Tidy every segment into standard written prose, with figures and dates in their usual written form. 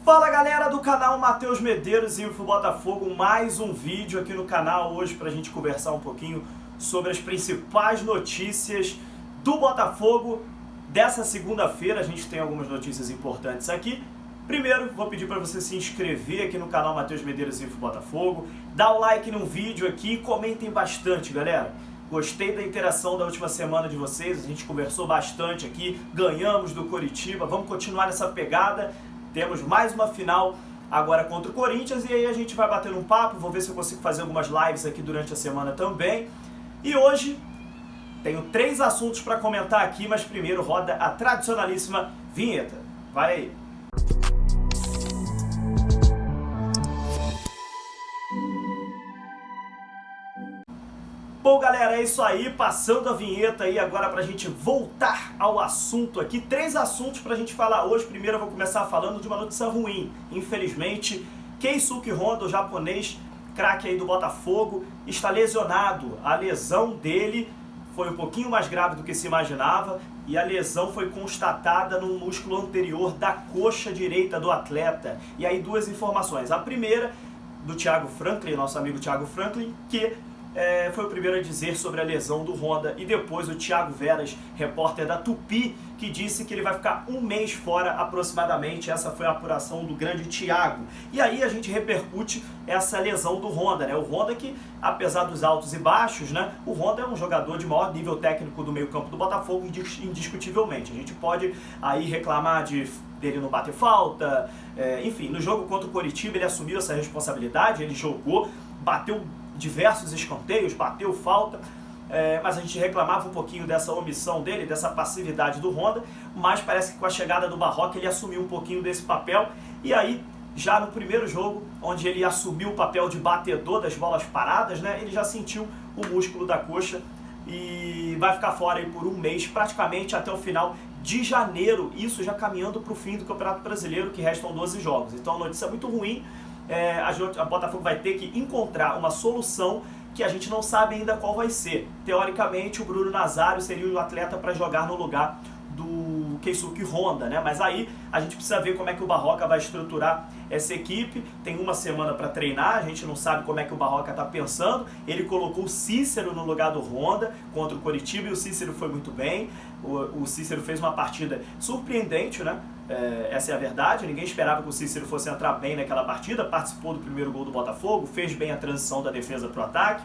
Fala galera do canal Matheus Medeiros Info Botafogo, mais um vídeo aqui no canal hoje pra gente conversar um pouquinho sobre as principais notícias do Botafogo dessa segunda-feira. A gente tem algumas notícias importantes aqui. Primeiro, vou pedir para você se inscrever aqui no canal Matheus Medeiros Info Botafogo, dá o like no vídeo aqui e comentem bastante, galera. Gostei da interação da última semana de vocês, a gente conversou bastante aqui, ganhamos do Coritiba, vamos continuar nessa pegada. Temos mais uma final agora contra o Corinthians e aí a gente vai batendo um papo, vou ver se eu consigo fazer algumas lives aqui durante a semana também. E hoje tenho 3 assuntos para comentar aqui, mas primeiro roda a tradicionalíssima vinheta. Vai aí! Bom galera, é isso aí, passando a vinheta aí agora pra gente voltar ao assunto aqui. 3 assuntos pra gente falar hoje. Primeiro eu vou começar falando de uma notícia ruim. Infelizmente, Keisuke Honda, o japonês, craque aí do Botafogo, está lesionado. A lesão dele foi um pouquinho mais grave do que se imaginava e a lesão foi constatada no músculo anterior da coxa direita do atleta. E aí 2 informações. A primeira, do Thiago Franklin, nosso amigo Thiago Franklin, que foi o primeiro a dizer sobre a lesão do Honda, e depois o Thiago Veras, repórter da Tupi, que disse que ele vai ficar 1 mês fora aproximadamente. Essa foi a apuração do grande Thiago. E aí a gente repercute essa lesão do Honda, né? O Honda que, apesar dos altos e baixos, né? O Honda é um jogador de maior nível técnico do meio campo do Botafogo, indiscutivelmente. A gente pode aí reclamar dele não bater falta, enfim, no jogo contra o Coritiba ele assumiu essa responsabilidade, ele jogou, bateu diversos escanteios, bateu falta, mas a gente reclamava um pouquinho dessa omissão dele, dessa passividade do Honda, mas parece que com a chegada do Barroca ele assumiu um pouquinho desse papel, e aí já no primeiro jogo, onde ele assumiu o papel de batedor das bolas paradas, né, ele já sentiu o músculo da coxa e vai ficar fora aí por 1 mês, praticamente até o final de janeiro, isso já caminhando para o fim do Campeonato Brasileiro, que restam 12 jogos. Então a notícia é muito ruim. A Botafogo vai ter que encontrar uma solução que a gente não sabe ainda qual vai ser. Teoricamente, o Bruno Nazário seria o atleta para jogar no lugar do Keisuke Honda, né? Mas aí a gente precisa ver como é que o Barroca vai estruturar essa equipe. Tem 1 semana para treinar, a gente não sabe como é que o Barroca está pensando. Ele colocou o Cícero no lugar do Honda contra o Coritiba e o Cícero foi muito bem. O Cícero fez uma partida surpreendente, né? Essa é a verdade, ninguém esperava que o Cícero fosse entrar bem naquela partida, participou do primeiro gol do Botafogo, fez bem a transição da defesa para o ataque.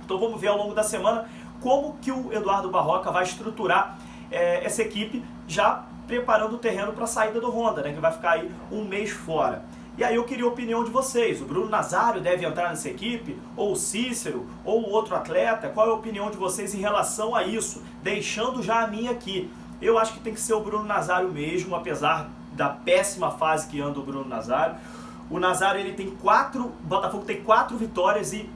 Então vamos ver ao longo da semana como que o Eduardo Barroca vai estruturar essa equipe, já preparando o terreno para a saída do Honda, né, que vai ficar aí 1 mês fora. E aí eu queria a opinião de vocês, o Bruno Nazário deve entrar nessa equipe, ou o Cícero, ou o outro atleta? Qual é a opinião de vocês em relação a isso? Deixando já a minha aqui. Eu acho que tem que ser o Bruno Nazário mesmo, apesar da péssima fase que anda o Bruno Nazário. O Nazário, ele tem o Botafogo tem 4 vitórias e,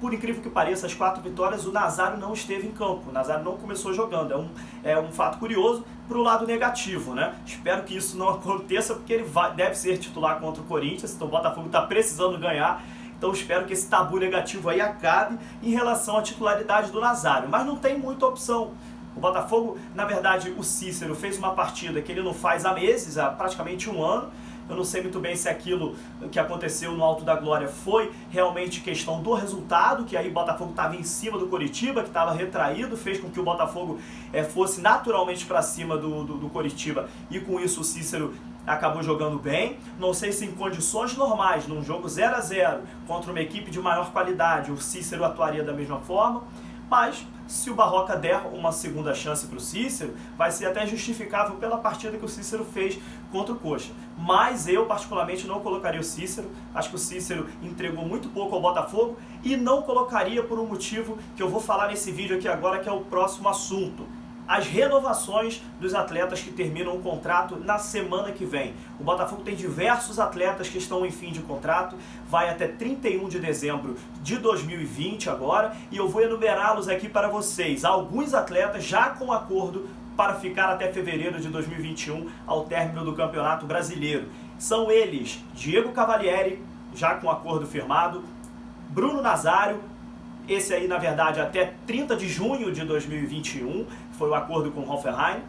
por incrível que pareça, as 4 vitórias o Nazário não esteve em campo. O Nazário não começou jogando, é um fato curioso para o lado negativo, né? Espero que isso não aconteça, porque ele deve ser titular contra o Corinthians, então o Botafogo está precisando ganhar. Então espero que esse tabu negativo aí acabe em relação à titularidade do Nazário, mas não tem muita opção. O Botafogo, na verdade, o Cícero fez uma partida que ele não faz há meses, há praticamente 1 ano. Eu não sei muito bem se aquilo que aconteceu no Alto da Glória foi realmente questão do resultado, que aí o Botafogo estava em cima do Coritiba, que estava retraído, fez com que o Botafogo fosse naturalmente para cima do Coritiba, e com isso o Cícero acabou jogando bem. Não sei se em condições normais, num jogo 0-0, contra uma equipe de maior qualidade, o Cícero atuaria da mesma forma, mas se o Barroca der uma segunda chance para o Cícero, vai ser até justificável pela partida que o Cícero fez contra o Coxa. Mas eu, particularmente, não colocaria o Cícero. Acho que o Cícero entregou muito pouco ao Botafogo e não colocaria por um motivo que eu vou falar nesse vídeo aqui agora, que é o próximo assunto. As renovações dos atletas que terminam o contrato na semana que vem. O Botafogo tem diversos atletas que estão em fim de contrato, vai até 31 de dezembro de 2020 agora, e eu vou enumerá-los aqui para vocês. Alguns atletas já com acordo para ficar até fevereiro de 2021, ao término do Campeonato Brasileiro. São eles: Diego Cavalieri, já com acordo firmado, Bruno Nazário, esse aí, na verdade, até 30 de junho de 2021, foi o acordo com o Hoffenheim,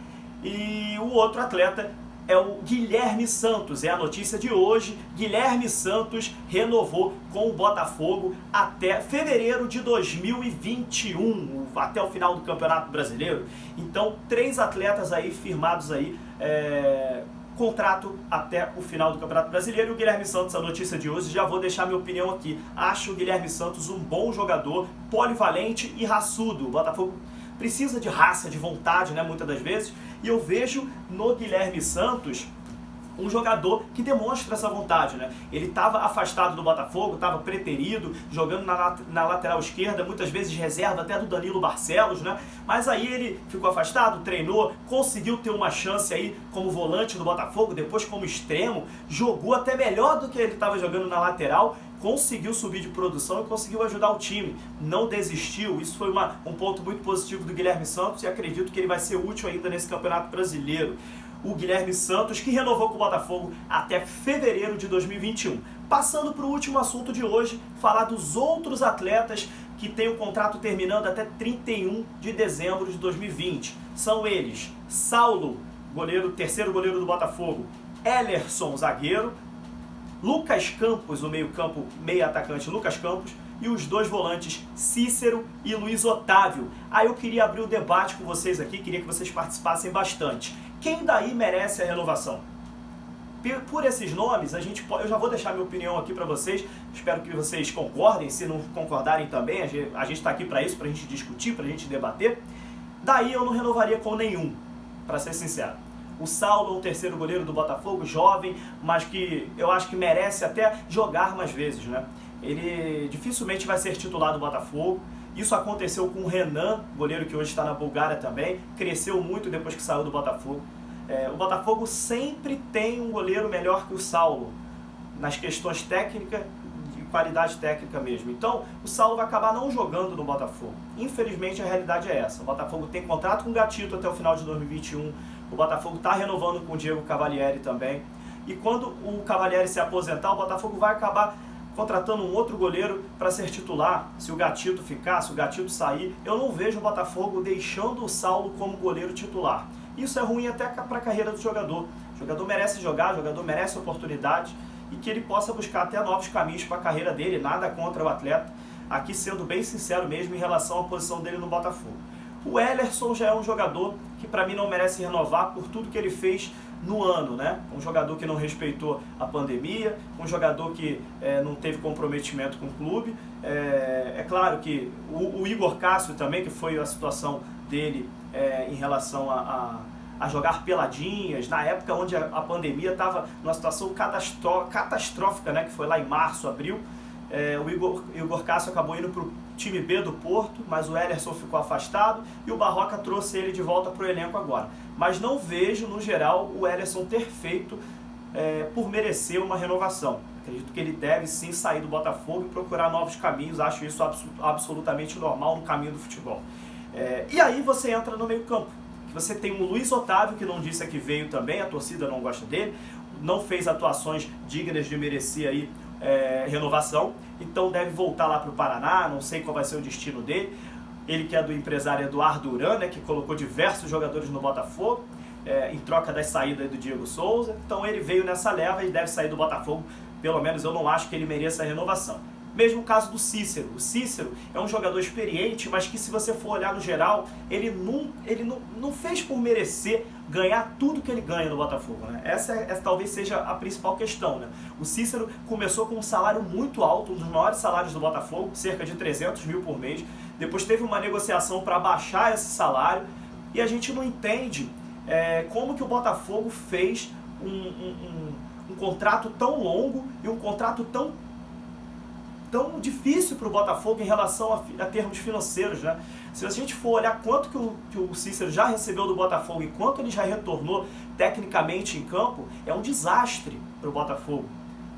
e o outro atleta é o Guilherme Santos, é a notícia de hoje. Guilherme Santos renovou com o Botafogo até fevereiro de 2021, até o final do Campeonato Brasileiro. Então, 3 atletas aí firmados aí, contrato até o final do Campeonato Brasileiro. E o Guilherme Santos, a notícia de hoje, já vou deixar minha opinião aqui. Acho o Guilherme Santos um bom jogador, polivalente e raçudo. O Botafogo precisa de raça, de vontade, né, muitas das vezes, e eu vejo no Guilherme Santos um jogador que demonstra essa vontade, né? Ele estava afastado do Botafogo, estava preterido, jogando na lateral esquerda, muitas vezes reserva até do Danilo Barcelos, né? Mas aí ele ficou afastado, treinou, conseguiu ter uma chance aí como volante do Botafogo, depois como extremo, jogou até melhor do que ele estava jogando na lateral, conseguiu subir de produção e conseguiu ajudar o time, não desistiu. Isso foi um ponto muito positivo do Guilherme Santos e acredito que ele vai ser útil ainda nesse Campeonato Brasileiro. O Guilherme Santos, que renovou com o Botafogo até fevereiro de 2021. Passando para o último assunto de hoje, falar dos outros atletas que têm o contrato terminando até 31 de dezembro de 2020. São eles: Saulo, goleiro, terceiro goleiro do Botafogo; Ellerson, zagueiro; Lucas Campos, o meio-campo, meio-atacante Lucas Campos, e os 2 volantes, Cícero e Luiz Otávio. Aí eu queria abrir o debate com vocês aqui, queria que vocês participassem bastante. Quem daí merece a renovação? Por esses nomes, eu já vou deixar minha opinião aqui para vocês, espero que vocês concordem, se não concordarem também, a gente está aqui para isso, para a gente discutir, para a gente debater. Daí eu não renovaria com nenhum, para ser sincero. O Saulo é o terceiro goleiro do Botafogo, jovem, mas que eu acho que merece até jogar mais vezes, né? Ele dificilmente vai ser titular do Botafogo. Isso aconteceu com o Renan, goleiro que hoje está na Bulgária também, cresceu muito depois que saiu do Botafogo. O Botafogo sempre tem um goleiro melhor que o Saulo, nas questões técnicas, de qualidade técnica mesmo. Então, o Saulo vai acabar não jogando no Botafogo. Infelizmente, a realidade é essa. O Botafogo tem contrato com o Gatito até o final de 2021. O Botafogo está renovando com o Diego Cavalieri também. E quando o Cavalieri se aposentar, o Botafogo vai acabar contratando um outro goleiro para ser titular. Se o Gatito ficar, se o Gatito sair, eu não vejo o Botafogo deixando o Saulo como goleiro titular. Isso é ruim até para a carreira do jogador. O jogador merece jogar, o jogador merece oportunidade e que ele possa buscar até novos caminhos para a carreira dele. Nada contra o atleta, aqui sendo bem sincero mesmo em relação à posição dele no Botafogo. O Ellerson já é um jogador que para mim não merece renovar por tudo que ele fez no ano, né? Um jogador que não respeitou a pandemia, um jogador que não teve comprometimento com o clube. É claro que o Igor Cássio também, que foi a situação dele em relação a jogar peladinhas, na época onde a pandemia estava numa situação catastrófica, né? Que foi lá em março, abril. O Igor Cássio acabou indo para o time B do Porto, mas o Ellerson ficou afastado e o Barroca trouxe ele de volta para o elenco agora. Mas não vejo, no geral, o Ellerson ter feito por merecer uma renovação. Acredito que ele deve sim sair do Botafogo e procurar novos caminhos, acho isso absolutamente normal no caminho do futebol. E aí você entra no meio campo. Você tem o Luiz Otávio, que não disse que veio também, a torcida não gosta dele, não fez atuações dignas de merecer aí renovação, então deve voltar lá para o Paraná, não sei qual vai ser o destino dele. Ele que é do empresário Eduardo Duran, né, que colocou diversos jogadores no Botafogo, em troca das saídas do Diego Souza, então ele veio nessa leva e deve sair do Botafogo, pelo menos eu não acho que ele mereça a renovação. Mesmo caso do Cícero. O Cícero é um jogador experiente, mas que se você for olhar no geral, ele não fez por merecer ganhar tudo que ele ganha no Botafogo, né? Essa talvez seja a principal questão, né? O Cícero começou com um salário muito alto, um dos maiores salários do Botafogo, cerca de 300 mil por mês. Depois teve uma negociação para baixar esse salário e a gente não entende como que o Botafogo fez um contrato tão longo e um contrato tão difícil para o Botafogo em relação a termos financeiros, né? Se a gente for olhar quanto que o Cícero já recebeu do Botafogo e quanto ele já retornou tecnicamente em campo, é um desastre para o Botafogo,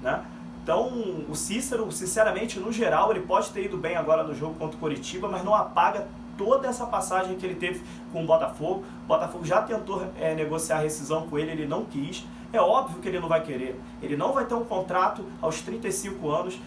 né? Então, o Cícero, sinceramente, no geral, ele pode ter ido bem agora no jogo contra o Coritiba, mas não apaga toda essa passagem que ele teve com o Botafogo. O Botafogo já tentou negociar a rescisão com ele não quis. É óbvio que ele não vai querer. Ele não vai ter um contrato aos 35 anos,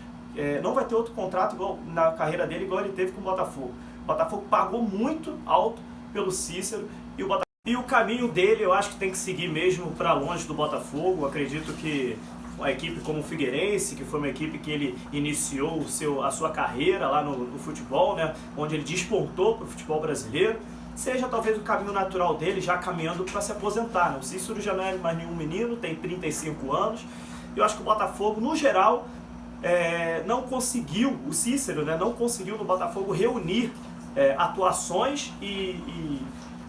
não vai ter outro contrato igual, na carreira dele igual ele teve com o Botafogo. O Botafogo pagou muito alto pelo Cícero e o Botafogo E o caminho dele eu acho que tem que seguir mesmo para longe do Botafogo. Acredito que uma equipe como o Figueirense, que foi uma equipe que ele iniciou a sua carreira lá no futebol, né, onde ele despontou para o futebol brasileiro, seja talvez o caminho natural dele, já caminhando para se aposentar. Né? O Cícero já não é mais nenhum menino, tem 35 anos. Eu acho que o Botafogo, no geral, não conseguiu, o Cícero, né, não conseguiu no Botafogo reunir atuações e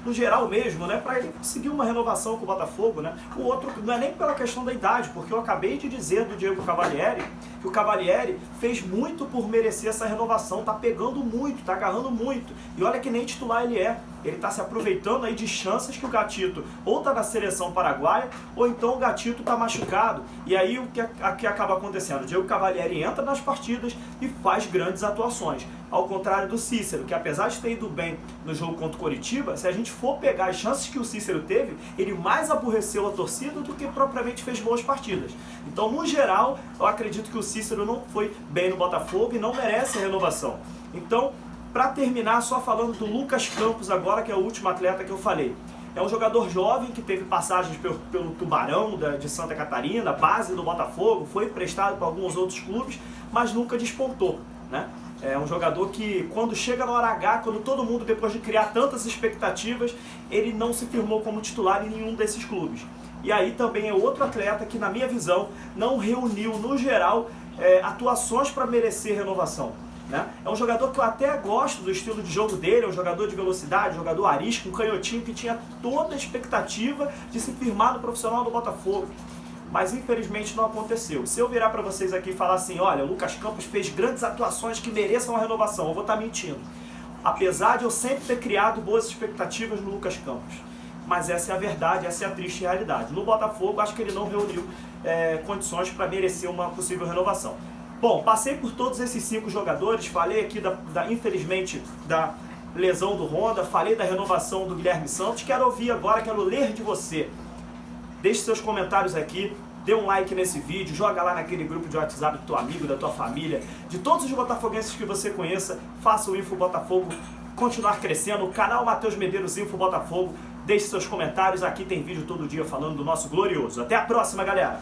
no geral mesmo, né, para ele conseguir uma renovação com o Botafogo, né. O outro não é nem pela questão da idade, porque eu acabei de dizer do Diego Cavalieri que o Cavalieri fez muito por merecer essa renovação, tá pegando muito, tá agarrando muito, e olha que nem titular ele tá se aproveitando aí de chances que o Gatito ou tá na seleção paraguaia, ou então o Gatito tá machucado, e aí o que acaba acontecendo? O Diego Cavalieri entra nas partidas e faz grandes atuações, ao contrário do Cícero, que apesar de ter ido bem no jogo contra o Coritiba, se a gente for pegar as chances que o Cícero teve, ele mais aborreceu a torcida do que propriamente fez boas partidas. Então, no geral, eu acredito que o Cícero não foi bem no Botafogo e não merece a renovação. Então, para terminar, só falando do Lucas Campos agora, que é o último atleta que eu falei. É um jogador jovem que teve passagens pelo Tubarão de Santa Catarina, base do Botafogo, foi emprestado para alguns outros clubes, mas nunca despontou, né? É um jogador que, quando chega na hora H, quando todo mundo, depois de criar tantas expectativas, ele não se firmou como titular em nenhum desses clubes. E aí também é outro atleta que, na minha visão, não reuniu, no geral, atuações para merecer renovação. Né? É um jogador que eu até gosto do estilo de jogo dele, é um jogador de velocidade, um jogador arisco, um canhotinho que tinha toda a expectativa de se firmar no profissional do Botafogo. Mas infelizmente não aconteceu. Se eu virar para vocês aqui e falar assim, olha, o Lucas Campos fez grandes atuações que mereçam uma renovação, eu vou estar mentindo. Apesar de eu sempre ter criado boas expectativas no Lucas Campos. Mas essa é a verdade, essa é a triste realidade. No Botafogo, acho que ele não reuniu condições para merecer uma possível renovação. Bom, passei por todos esses 5 jogadores, falei aqui, infelizmente, da lesão do Honda, falei da renovação do Guilherme Santos, quero ouvir agora, quero ler de você. Deixe seus comentários aqui, dê um like nesse vídeo, joga lá naquele grupo de WhatsApp do teu amigo, da tua família, de todos os botafoguenses que você conheça, faça o Info Botafogo continuar crescendo, o canal Matheus Medeiros Info Botafogo, deixe seus comentários, aqui tem vídeo todo dia falando do nosso glorioso. Até a próxima, galera!